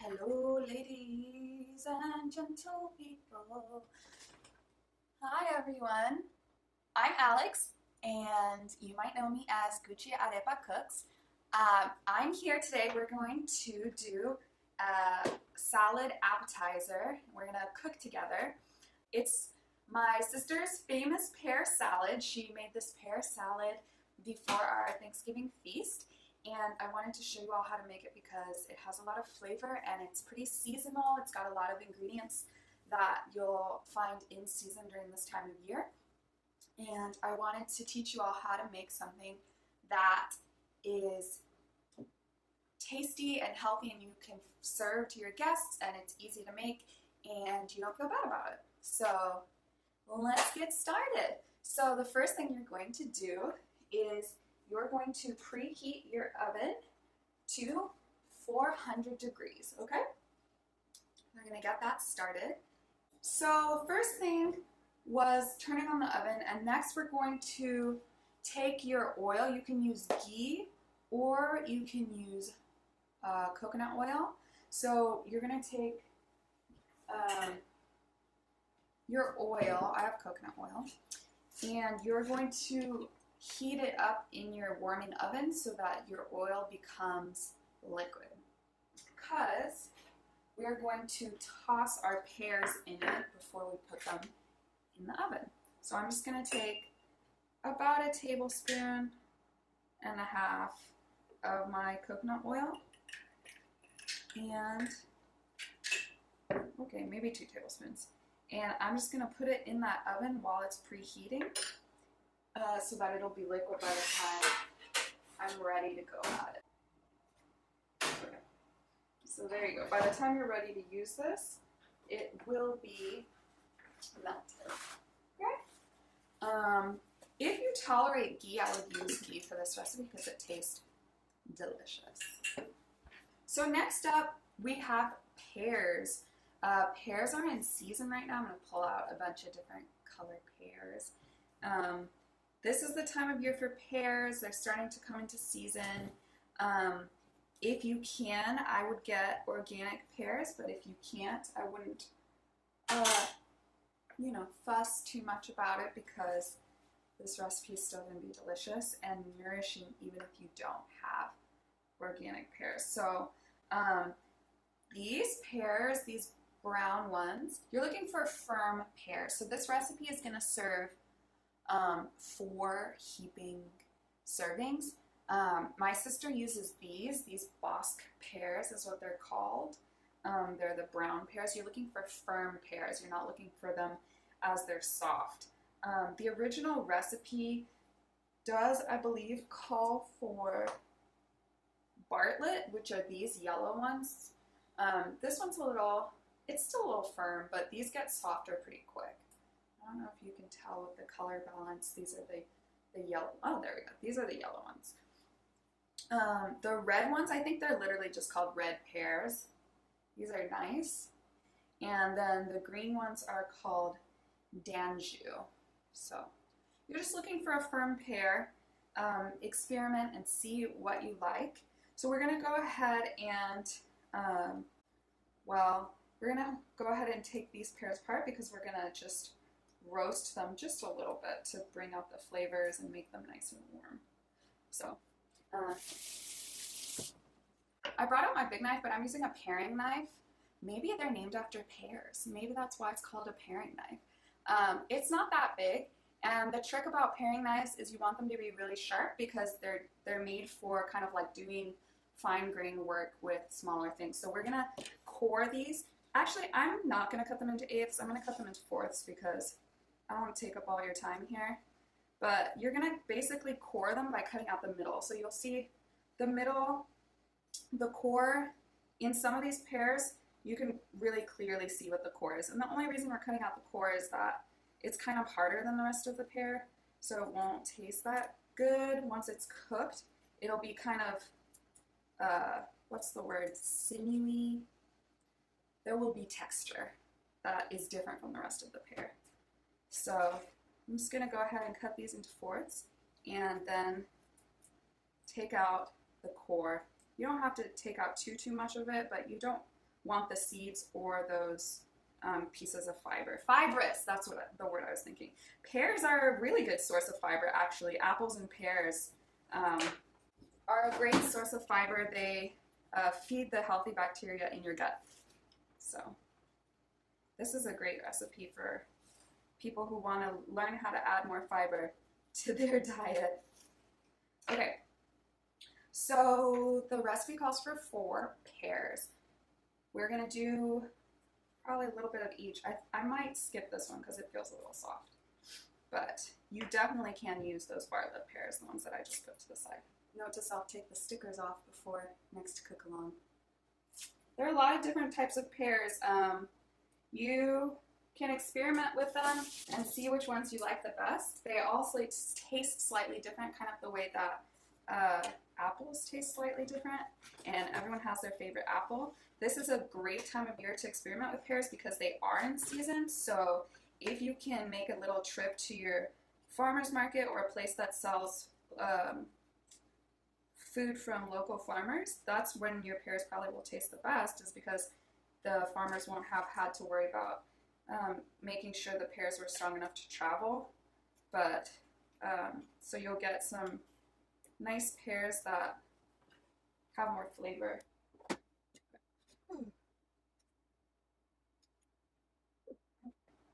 Hello, ladies and gentle people. Hi, everyone. I'm Alex, and you might know me as Gucciarepa Cooks. I'm here today. We're going to do a salad appetizer. We're going to cook together. It's my sister's famous pear salad. She made this pear salad before our Thanksgiving feast, and I wanted to show you all how to make it because it has a lot of flavor and it's pretty seasonal. It's got a lot of ingredients that you'll find in season during this time of year. And I wanted to teach you all how to make something that is tasty and healthy and you can serve to your guests and it's easy to make and you don't feel bad about it. So let's get started. So the first thing you're going to do is you're going to preheat your oven to 400 degrees, okay? We're gonna get that started. So first thing was turning on the oven, and next we're going to take your oil. You can use ghee or you can use coconut oil. So you're gonna take your oil, I have coconut oil, and you're going to heat it up in your warming oven so that your oil becomes liquid. Because we're going to toss our pears in it before we put them in the oven. So I'm just going to take about a tablespoon and a half of my coconut oil and, okay, maybe 2 tablespoons. And I'm just going to put it in that oven while it's preheating so that it'll be liquid by the time I'm ready to go at it. Okay. So there you go. By the time you're ready to use this, it will be melted. Okay? If you tolerate ghee, I would use ghee for this recipe because it tastes delicious. So next up, we have pears. Pears are in season right now. I'm going to pull out a bunch of different colored pears. This is the time of year for pears. They're starting to come into season. If you can, I would get organic pears, but if you can't, I wouldn't, fuss too much about it because this recipe is still going to be delicious and nourishing even if you don't have organic pears. So these pears, these brown ones, you're looking for firm pears. So this recipe is going to serve 4 heaping servings. My sister uses these Bosc pears is what they're called. They're the brown pears. You're looking for firm pears. You're not looking for them as they're soft. The original recipe does, I believe, call for Bartlett, which are these yellow ones. This one's it's still a little firm, but these get softer pretty quick. I don't know if you can tell with the color balance. These are the yellow. Oh, there we go. These are the yellow ones. The red ones, I think they're literally just called red pears. These are nice. And then the green ones are called Danjou. So you're just looking for a firm pear. Experiment and see what you like. So we're going to go ahead and, we're going to go ahead and take these pears apart because we're going to just roast them just a little bit to bring out the flavors and make them nice and warm. So I brought out my big knife, but I'm using a paring knife. Maybe they're named after pears. Maybe that's why it's called a paring knife. It's not that big, and the trick about paring knives is you want them to be really sharp because they're made for kind of like doing fine grain work with smaller things. So we're gonna core these. Actually, I'm not gonna cut them into 1/8. I'm gonna cut them into 4ths because I don't want to take up all your time here. But you're gonna basically core them by cutting out the middle. So you'll see the middle, the core. In some of these pears, you can really clearly see what the core is. And the only reason we're cutting out the core is that it's kind of harder than the rest of the pear, so it won't taste that good. Once it's cooked, it'll be kind of, sinewy. There will be texture that is different from the rest of the pear. So I'm just going to go ahead and cut these into 4ths and then take out the core. You don't have to take out too much of it, but you don't want the seeds or those pieces of fiber. Fibrous, that's what the word I was thinking. Pears are a really good source of fiber, actually. Apples and pears are a great source of fiber. They feed the healthy bacteria in your gut. So this is a great recipe for people who want to learn how to add more fiber to their diet. Okay, so the recipe calls for 4 pears. We're going to do probably a little bit of each. I might skip this one because it feels a little soft. But you definitely can use those bartlett pears, the ones that I just put to the side. Note to self, take the stickers off before next cook along. There are a lot of different types of pears. You can experiment with them and see which ones you like the best. They also taste slightly different, kind of the way that apples taste slightly different, and everyone has their favorite apple. This is a great time of year to experiment with pears because they are in season. So if you can make a little trip to your farmer's market or a place that sells food from local farmers, that's when your pears probably will taste the best, is because the farmers won't have had to worry about making sure the pears were strong enough to travel. But so you'll get some nice pears that have more flavor.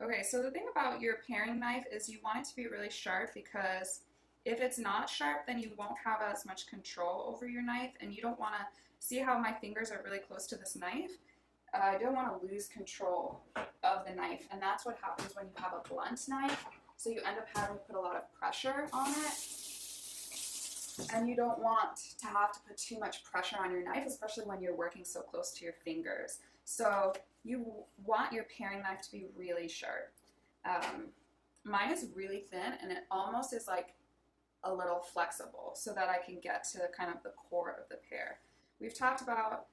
Okay, so the thing about your paring knife is you want it to be really sharp, because if it's not sharp, then you won't have as much control over your knife, and you don't want to see how my fingers are really close to this knife. I don't want to lose control of the knife, and that's what happens when you have a blunt knife. So you end up having to put a lot of pressure on it, and you don't want to have to put too much pressure on your knife, especially when you're working so close to your fingers. So you want your paring knife to be really sharp. Mine is really thin, and it almost is like a little flexible, so that I can get to kind of the core of the pear. We've talked about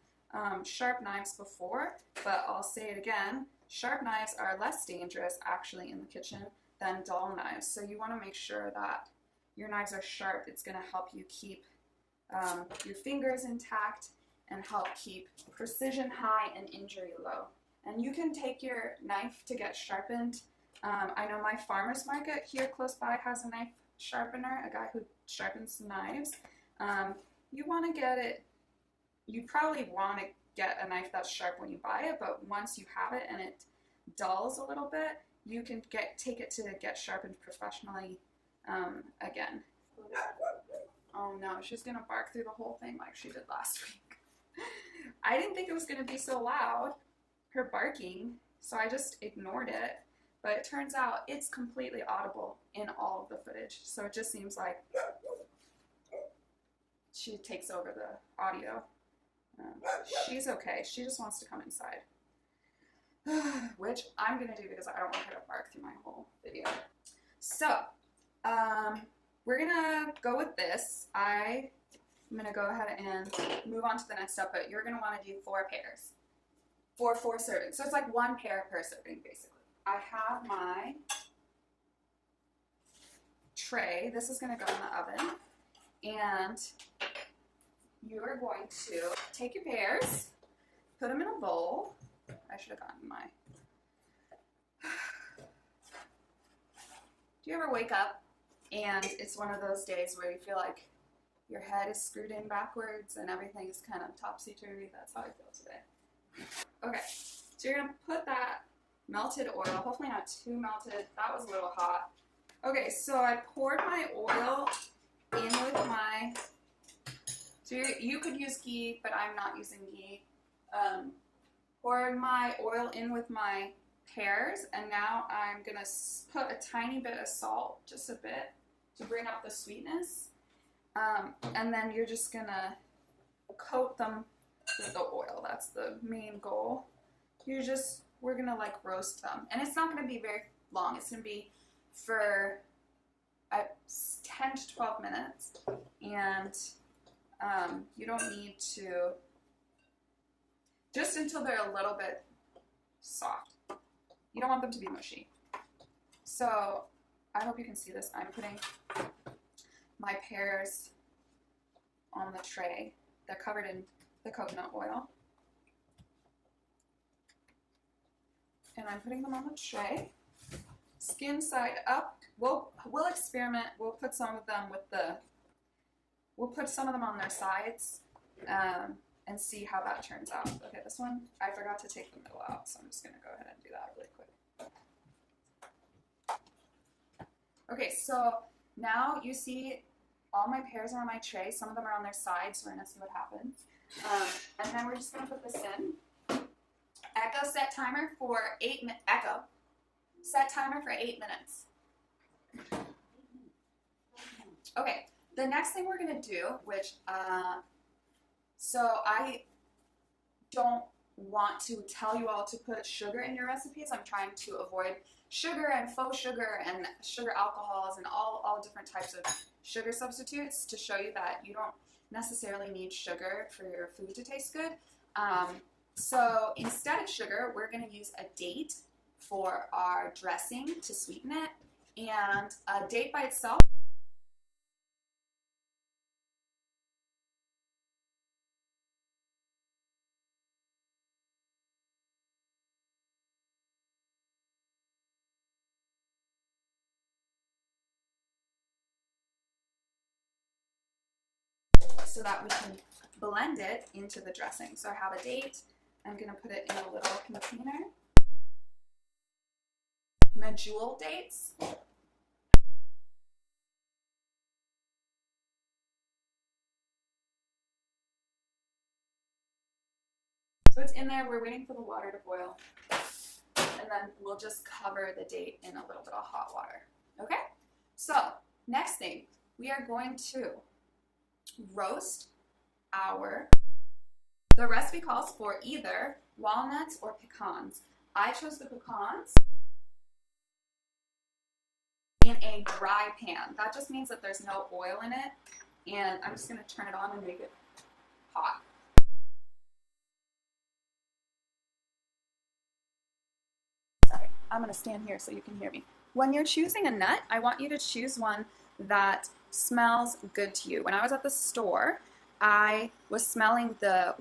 sharp knives before, but I'll say it again. Sharp knives are less dangerous actually in the kitchen than dull knives. So you want to make sure that your knives are sharp. It's going to help you keep your fingers intact and help keep precision high and injury low. And you can take your knife to get sharpened. I know my farmer's market here close by has a knife sharpener, a guy who sharpens knives. You want to get it, you probably want to get a knife that's sharp when you buy it, but once you have it and it dulls a little bit, you can take it to get sharpened professionally again. Oh no, she's gonna bark through the whole thing like she did last week. I didn't think it was gonna be so loud, her barking, so I just ignored it. But it turns out it's completely audible in all of the footage. So it just seems like she takes over the audio. She's okay. She just wants to come inside. Which I'm going to do because I don't want her to bark through my whole video. So, we're going to go with this. I'm going to go ahead and move on to the next step, but you're going to want to do 4 pears for 4 servings. So it's like 1 pear per serving, basically. I have my tray. This is going to go in the oven. And you are going to take your pears, put them in a bowl. I should have gotten my... Do you ever wake up and it's one of those days where you feel like your head is screwed in backwards and everything is kind of topsy-turvy? That's how I feel today. Okay, so you're going to put that melted oil, hopefully not too melted. That was a little hot. Okay, so I poured my oil in with my... So you could use ghee, but I'm not using ghee. Poured my oil in with my pears, and now I'm going to put a tiny bit of salt, just a bit, to bring up the sweetness. And then you're just going to coat them with the oil. That's the main goal. We're going to like roast them. And it's not going to be very long. It's going to be for 10 to 12 minutes. And you don't need to, just until they're a little bit soft. You don't want them to be mushy. So I hope you can see this. I'm putting my pears on the tray. They're covered in the coconut oil. And I'm putting them on the tray. Skin side up. We'll experiment. We'll put some of them on their sides and see how that turns out. Okay, this one, I forgot to take the middle out, so I'm just gonna go ahead and do that really quick. Okay, so now you see all my pears are on my tray. Some of them are on their sides, so we're gonna see what happens. And then we're just gonna put this in. Echo set timer for 8 minutes. Echo. Set timer for 8 minutes. Okay, the next thing we're gonna do, which, so I don't want to tell you all to put sugar in your recipes. I'm trying to avoid sugar and faux sugar and sugar alcohols and all different types of sugar substitutes to show you that you don't necessarily need sugar for your food to taste good. So instead of sugar, we're going to use a date for our dressing to sweeten it, and a date by itself so that we can blend it into the dressing. So I have a date. I'm going to put it in a little container. Medjool dates. So it's in there. We're waiting for the water to boil. And then we'll just cover the date in a little bit of hot water. Okay? So, next thing, we are going to roast the recipe calls for either walnuts or pecans. I chose the pecans in a dry pan. That just means that there's no oil in it, and I'm just going to turn it on and make it hot. Sorry, I'm going to stand here so you can hear me. When you're choosing a nut, I want you to choose one that smells good to you. When I was at the store, I was smelling the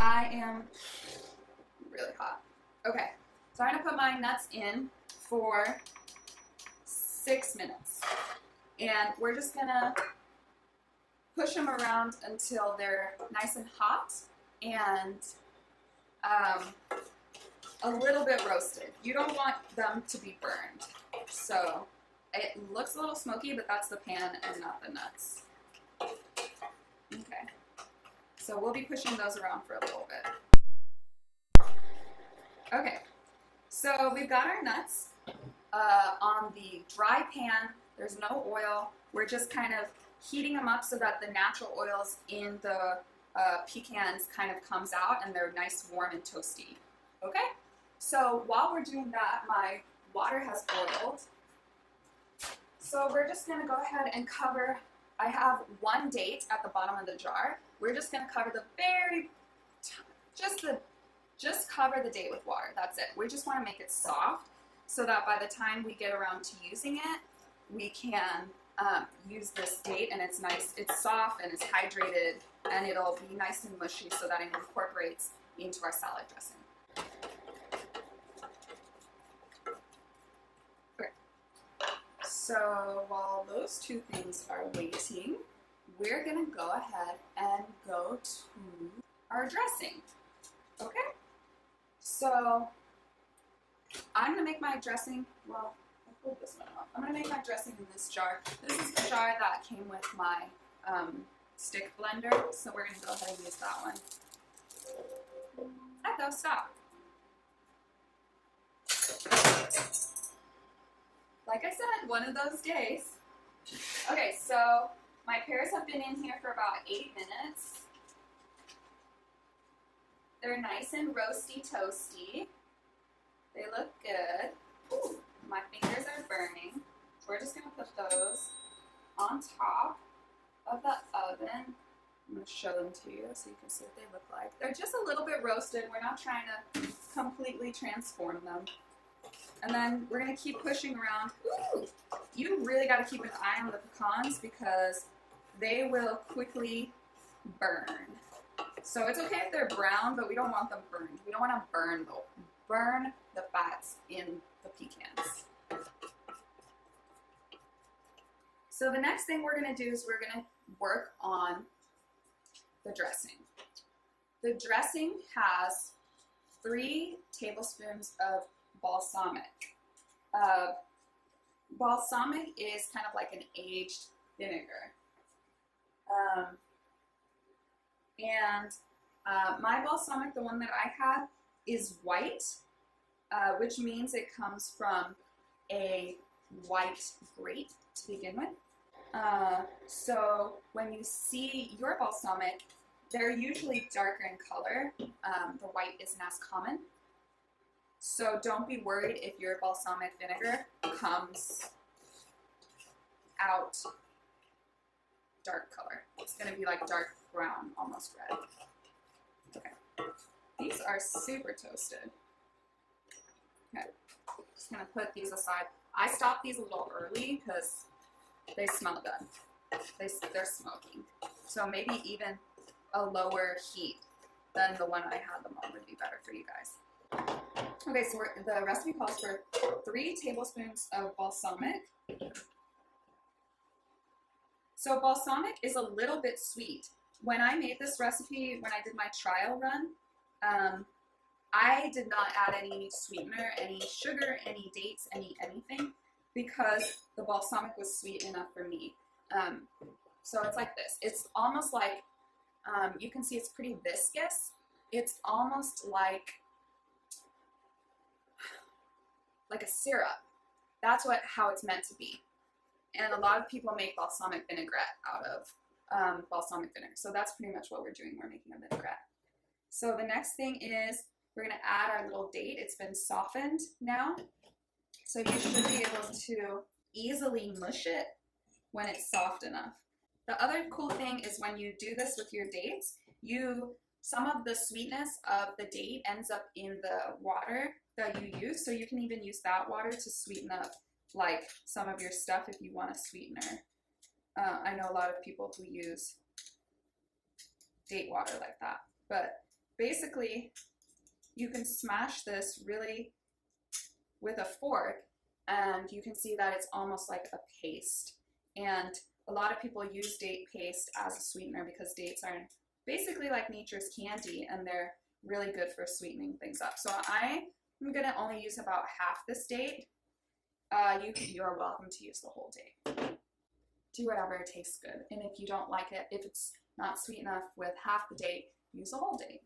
I am really hot. Okay, so I'm gonna put my nuts in for 6 minutes. And we're just gonna push them around until they're nice and hot and a little bit roasted. You don't want them to be burned. So it looks a little smoky, but that's the pan and not the nuts. Okay. So we'll be pushing those around for a little bit. Okay. So we've got our nuts on the dry pan. There's no oil. We're just kind of heating them up so that the natural oils in the pecans kind of comes out and they're nice, warm, and toasty. Okay? So while we're doing that, my water has boiled. So we're just going to go ahead and cover, I have one date at the bottom of the jar. We're just going to cover the just cover the date with water. That's it. We just want to make it soft so that by the time we get around to using it, we can use this date and it's nice, it's soft and it's hydrated and it'll be nice and mushy so that it incorporates into our salad dressing. Okay. So while those two things are waiting, we're gonna go ahead and go to our dressing. Okay? So I'm gonna make my dressing, well, I'll pull this one off. I'm gonna make my dressing in this jar. This is the jar that came with my stick blender, so we're gonna go ahead and use that one. Echo, stop. Like I said, one of those days. Okay, so my pears have been in here for about 8 minutes. They're nice and roasty toasty. They look good. Ooh, my fingers are burning. So we're just gonna put those on top of the oven. I'm gonna show them to you so you can see what they look like. They're just a little bit roasted. We're not trying to completely transform them. And then we're gonna keep pushing around. Ooh, you really gotta keep an eye on the pecans because they will quickly burn. So it's okay if they're brown, but we don't want them burned. We don't want to burn the fats in the pecans. So the next thing we're going to do is we're going to work on the dressing. The dressing has 3 tablespoons of balsamic. Balsamic is kind of like an aged vinegar. My balsamic, the one that I have, is white, which means it comes from a white grape to begin with. So when you see your balsamic, they're usually darker in color. The white isn't as common. So don't be worried if your balsamic vinegar comes out dark color. It's going to be like dark brown, almost red. Okay. These are super toasted. Okay. Just going to put these aside. I stopped these a little early because they smell good. They're smoking. So maybe even a lower heat than the one I had them on would be better for you guys. Okay, so the recipe calls for 3 tablespoons of balsamic. So balsamic is a little bit sweet. When I made this recipe, when I did my trial run, I did not add any sweetener, any sugar, any dates, anything, because the balsamic was sweet enough for me. So it's like this. It's almost like, you can see it's pretty viscous. It's almost like a syrup. That's how it's meant to be. And a lot of people make balsamic vinaigrette out of balsamic vinegar. So that's pretty much what we're doing. We're making a vinaigrette. So the next thing is we're going to add our little date. It's been softened now. So you should be able to easily mush it when it's soft enough. The other cool thing is when you do this with your dates, some of the sweetness of the date ends up in the water that you use. So you can even use that water to sweeten up like some of your stuff if you want a sweetener. I know a lot of people who use date water like that. But basically, you can smash this really with a fork and you can see that it's almost like a paste. And a lot of people use date paste as a sweetener because dates are basically like nature's candy and they're really good for sweetening things up. So I'm gonna only use about half this date. You're welcome to use the whole date. Do whatever tastes good. And if you don't like it, if it's not sweet enough with half the date, use the whole date.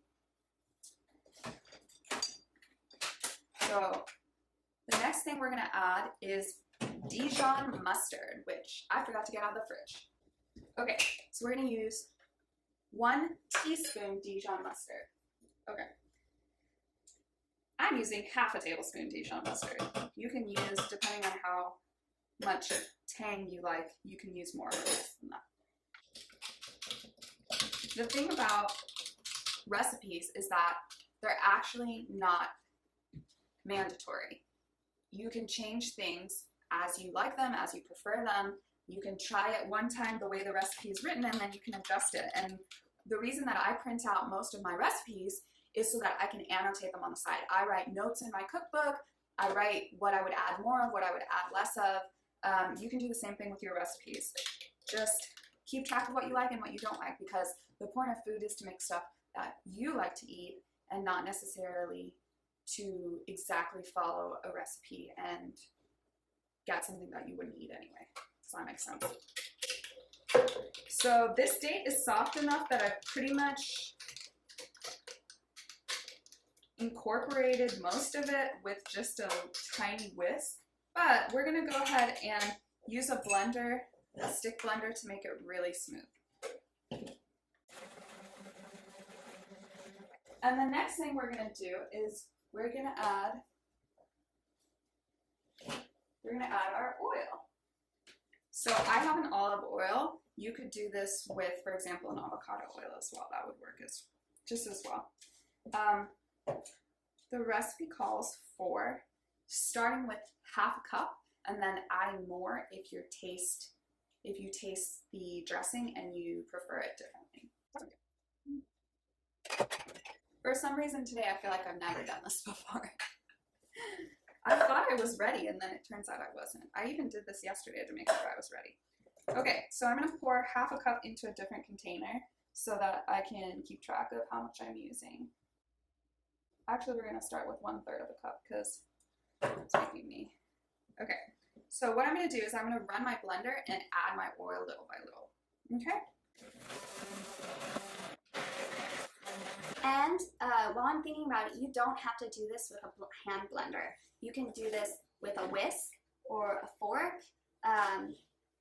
So the next thing we're gonna add is Dijon mustard, which I forgot to get out of the fridge. Okay, so we're gonna use 1 teaspoon Dijon mustard. Okay. I'm using half a tablespoon Dijon mustard. You can use, depending on how much tang you like, you can use more or less than that. The thing about recipes is that they're actually not mandatory. You can change things as you like them, as you prefer them. You can try it one time the way the recipe is written and then you can adjust it. And the reason that I print out most of my recipes is so that I can annotate them on the side. I write notes in my cookbook. I write what I would add more of, what I would add less of. You can do the same thing with your recipes. Just keep track of what you like and what you don't like, because the point of food is to make stuff that you like to eat and not necessarily to exactly follow a recipe and get something that you wouldn't eat anyway. Does that make sense? So this date is soft enough that I've pretty much incorporated most of it with just a tiny whisk, but we're gonna go ahead and use a blender, a stick blender, to make it really smooth. And the next thing we're gonna do is we're gonna add our oil. So I have an olive oil. You could do this with, for example, an avocado oil as well. That would work just as well. The recipe calls for starting with half a cup and then adding more if you taste the dressing and you prefer it differently. For some reason today I feel like I've never done this before. I thought I was ready and then it turns out I wasn't. I even did this yesterday to make sure I was ready. Okay, so I'm going to pour half a cup into a different container so that I can keep track of how much I'm using. Actually, we're going to start with 1/3 of a cup because it's making me. Okay, so what I'm going to do is I'm going to run my blender and add my oil little by little. Okay? And while I'm thinking about it, you don't have to do this with a hand blender. You can do this with a whisk or a fork.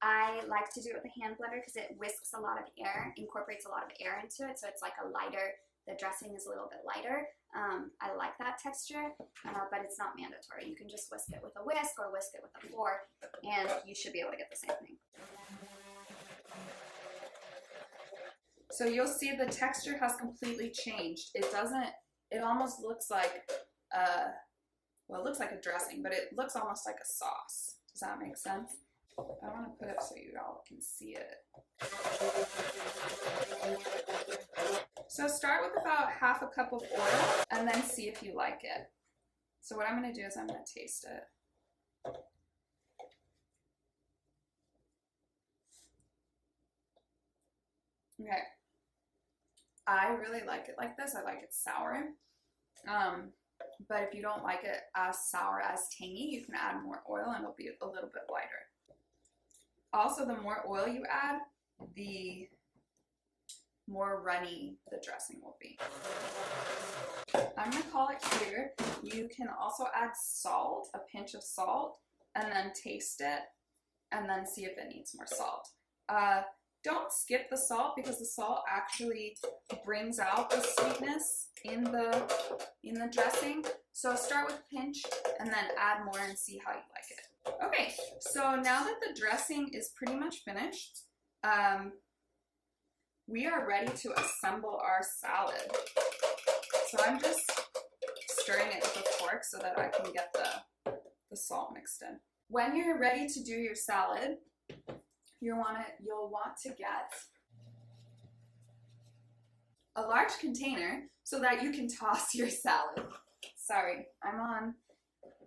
I like to do it with a hand blender because it whisks a lot of air, incorporates a lot of air into it, so it's like a lighter, the dressing is a little bit lighter. I like that texture, but it's not mandatory. You can just whisk it with a whisk or whisk it with a fork, and you should be able to get the same thing. So you'll see the texture has completely changed. It almost looks like, well, it looks like a dressing, but it looks almost like a sauce. Does that make sense? I want to put it so you all can see it. So start with about half a cup of oil and then see if you like it. So what I'm going to do is I'm going to taste it. Okay. I really like it like this. I like it sour. But if you don't like it as sour as tangy, you can add more oil and it'll be a little bit lighter. Also, the more oil you add, the more runny the dressing will be. I'm going to call it here. You can also add salt, a pinch of salt, and then taste it, and then see if it needs more salt. Don't skip the salt because the salt actually brings out the sweetness in the dressing. So start with a pinch and then add more and see how you like it. Okay, so now that the dressing is pretty much finished, we are ready to assemble our salad. So I'm just stirring it with a fork so that I can get the salt mixed in. When you're ready to do your salad, you'll want to get a large container so that you can toss your salad. Sorry, I'm on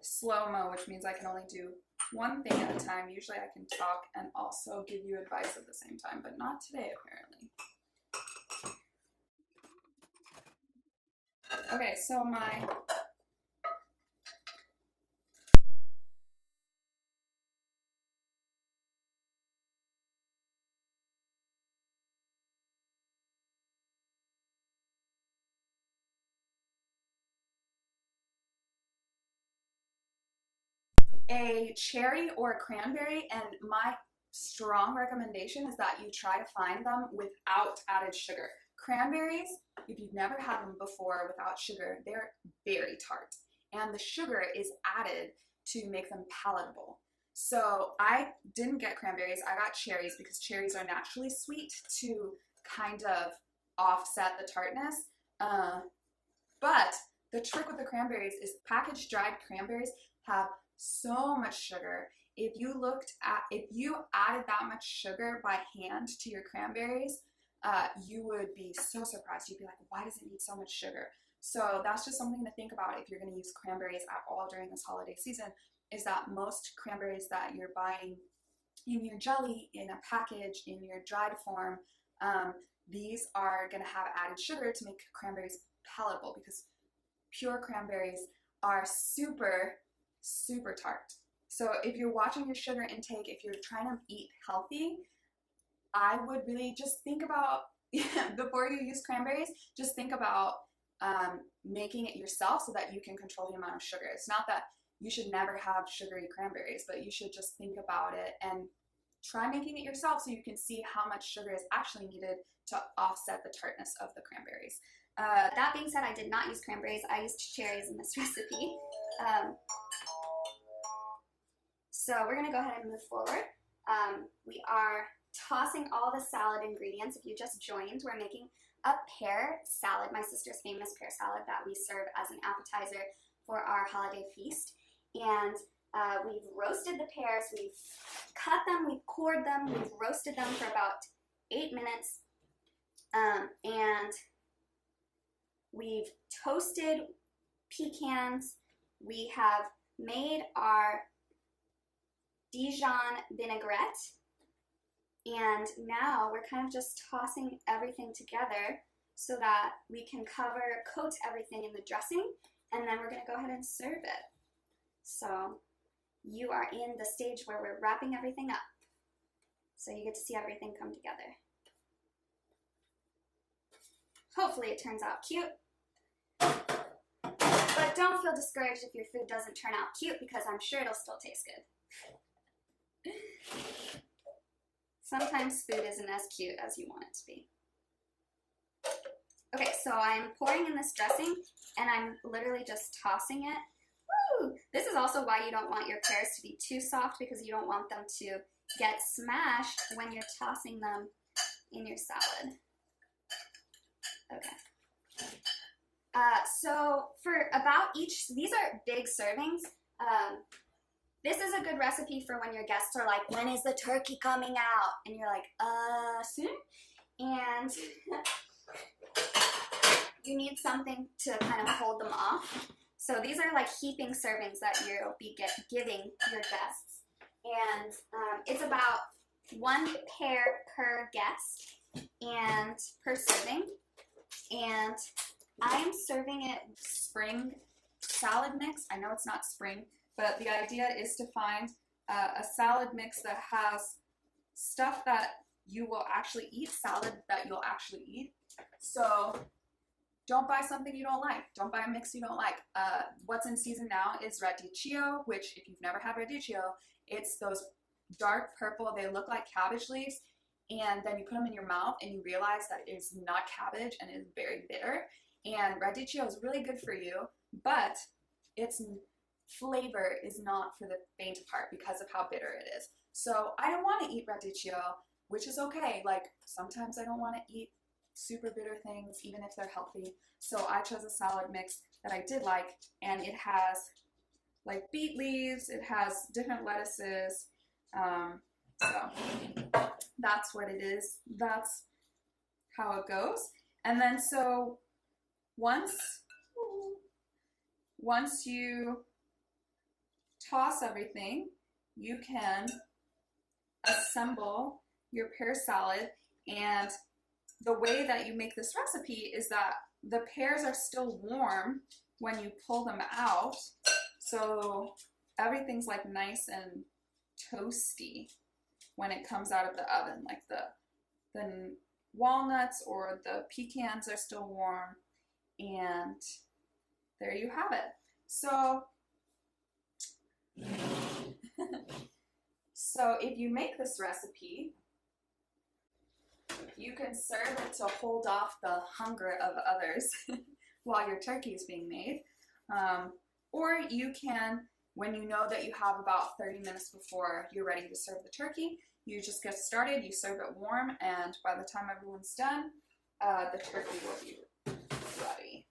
slow-mo, which means I can only do one thing at a time. Usually I can talk and also give you advice at the same time, but not today apparently. Okay, so my a cherry or a cranberry, and my strong recommendation is that you try to find them without added sugar. Cranberries, if you've never had them before without sugar, they're very tart, and the sugar is added to make them palatable. So I didn't get cranberries, I got cherries because cherries are naturally sweet to kind of offset the tartness. But the trick with the cranberries is packaged dried cranberries have so much sugar. If you added that much sugar by hand to your cranberries, you would be so surprised. You'd be like, why does it need so much sugar? So that's just something to think about if you're going to use cranberries at all during this holiday season, is that most cranberries that you're buying in your jelly, in a package, in your dried form, these are going to have added sugar to make cranberries palatable, because pure cranberries are super, super tart. So if you're watching your sugar intake, if you're trying to eat healthy, I would really just think about, before you use cranberries, just think about making it yourself so that you can control the amount of sugar. It's not that you should never have sugary cranberries, but you should just think about it and try making it yourself so you can see how much sugar is actually needed to offset the tartness of the cranberries. That being said, I did not use cranberries. I used cherries in this recipe. So we're going to go ahead and move forward. We are tossing all the salad ingredients. If you just joined, we're making a pear salad, my sister's famous pear salad that we serve as an appetizer for our holiday feast. And we've roasted the pears, we've cut them, we've cored them, we've roasted them for about 8 minutes. And we've toasted pecans. We have made our Dijon vinaigrette. And now we're kind of just tossing everything together so that we can coat everything in the dressing, and then we're going to go ahead and serve it. So you are in the stage where we're wrapping everything up. So you get to see everything come together. Hopefully it turns out cute. But don't feel discouraged if your food doesn't turn out cute, because I'm sure it'll still taste good. Sometimes food isn't as cute as you want it to be. Okay, so I'm pouring in this dressing and I'm literally just tossing it. Woo! This is also why you don't want your pears to be too soft, because you don't want them to get smashed when you're tossing them in your salad. Okay. So for about these are big servings. This is a good recipe for when your guests are like, when is the turkey coming out? And you're like, soon? And you need something to kind of hold them off. So these are like heaping servings that you'll be giving your guests. And it's about 1 pear per guest and per serving. And I'm serving it spring salad mix. I know it's not spring, but the idea is to find a salad mix that has stuff that you will actually eat, salad that you'll actually eat. So don't buy something you don't like. Don't buy a mix you don't like. What's in season now is radicchio, which if you've never had radicchio, it's those dark purple, they look like cabbage leaves, and then you put them in your mouth and you realize that it is not cabbage and it is very bitter. And radicchio is really good for you, but its flavor is not for the faint of heart because of how bitter it is. So I don't want to eat radicchio, which is okay. Like sometimes I don't want to eat super bitter things, even if they're healthy. So I chose a salad mix that I did like, and it has like beet leaves, it has different lettuces. So that's what it is. That's how it goes. And then so once you toss everything, you can assemble your pear salad. And the way that you make this recipe is that the pears are still warm when you pull them out, so everything's like nice and toasty when it comes out of the oven. Like the walnuts or the pecans are still warm, and there you have it. So so if you make this recipe, you can serve it to hold off the hunger of others while your turkey is being made. Or you can, when you know that you have about 30 minutes before you're ready to serve the turkey, you just get started, you serve it warm, and by the time everyone's done, the turkey will be ready.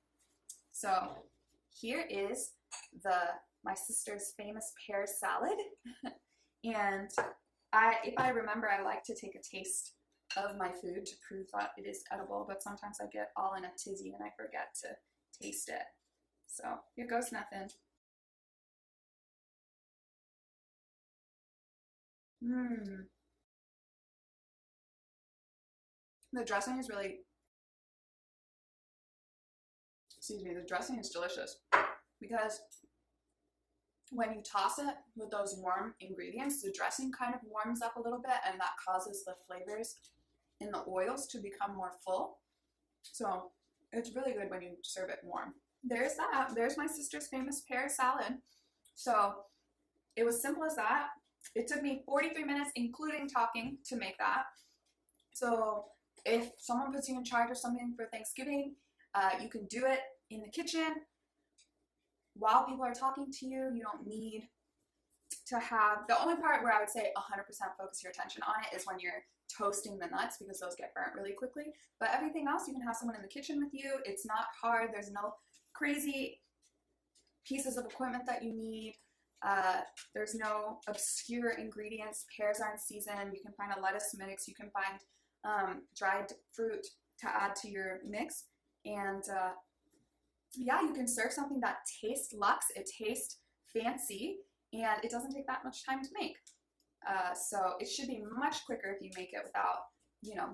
So here is my sister's famous pear salad. And if I remember, I like to take a taste of my food to prove that it is edible, but sometimes I get all in a tizzy and I forget to taste it. So here goes nothing. The dressing is really, the dressing is delicious because when you toss it with those warm ingredients, the dressing kind of warms up a little bit, and that causes the flavors in the oils to become more full. So it's really good when you serve it warm. There's that. There's my sister's famous pear salad. So it was simple as that. It took me 43 minutes, including talking, to make that. So if someone puts you in charge of something for Thanksgiving, you can do it in the kitchen while people are talking to you. You don't need to have, the only part where I would say 100% focus your attention on it is when you're toasting the nuts, because those get burnt really quickly. But everything else, you can have someone in the kitchen with you. It's not hard. There's no crazy pieces of equipment that you need. There's no obscure ingredients. Pears aren't seasoned. You can find a lettuce mix. You can find dried fruit to add to your mix. And yeah, you can serve something that tastes luxe, it tastes fancy, and it doesn't take that much time to make. So it should be much quicker if you make it without,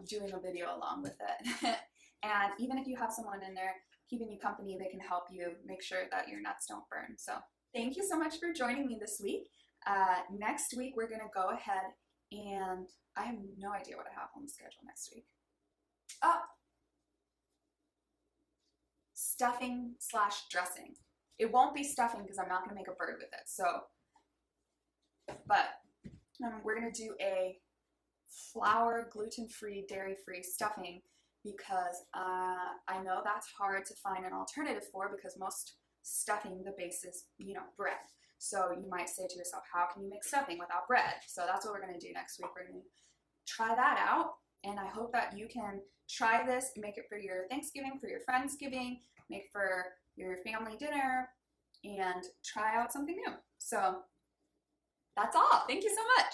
doing a video along with it. And even if you have someone in there keeping you company, they can help you make sure that your nuts don't burn. So thank you so much for joining me this week. Next week, we're gonna go ahead and I have no idea what I have on the schedule next week. Oh, stuffing / dressing. It won't be stuffing because I'm not gonna make a bird with it. So, but we're gonna do a flour, gluten-free, dairy-free stuffing because I know that's hard to find an alternative for, because most stuffing, the base is, bread. So you might say to yourself, how can you make stuffing without bread? So that's what we're gonna do next week. We're gonna try that out, and I hope that you can try this and make it for your Thanksgiving, for your Friendsgiving, make for your family dinner, and try out something new. So that's all. Thank you so much.